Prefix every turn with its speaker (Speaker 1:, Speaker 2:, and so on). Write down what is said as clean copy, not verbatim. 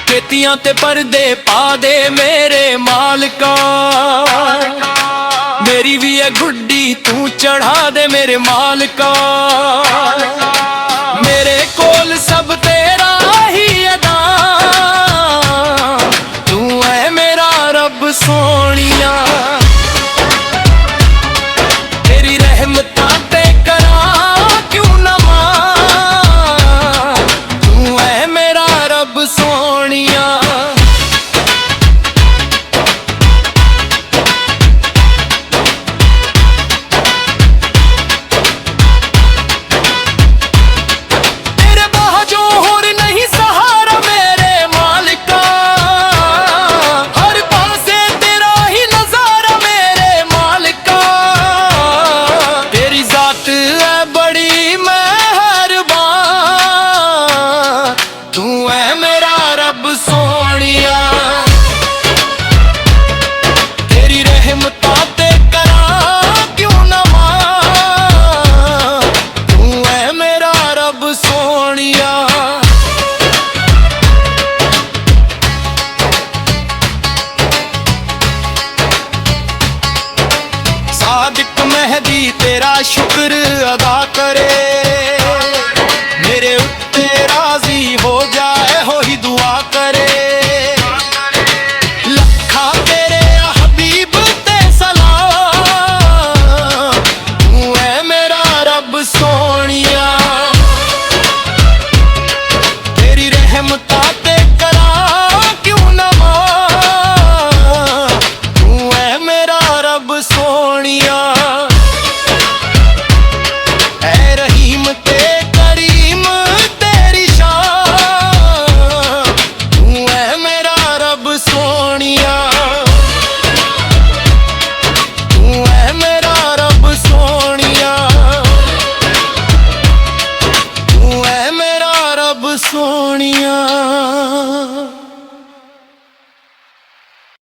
Speaker 1: खेतियां ते पर्दे पा दे मेरे मालका, मेरी भी है गुड्डी तू चढ़ा दे मेरे मालका। मेरे कोल सब तेरा ही अदा, तू है मेरा रब सोनिया। तेरी रहमतां ते करा क्यों ना मां, तू है मेरा रब सोनिया। सादिक मेहदी तेरा शुक्र अदा करे, मेरे उत्ते राजी हो जाए हो ही दुआ करे। लखा तेरे हबीब ते सलाम, तू है मेरा रब सोनिया। तेरी रहमतां ते करा क्यों ना मां, तू है मेरा रब सोनिया। ऐ रहीम ते करीम तेरी शान, तू है मेरा रब सोनिया। तू है मेरा रब सोनिया, तू है मेरा रब सोनिया।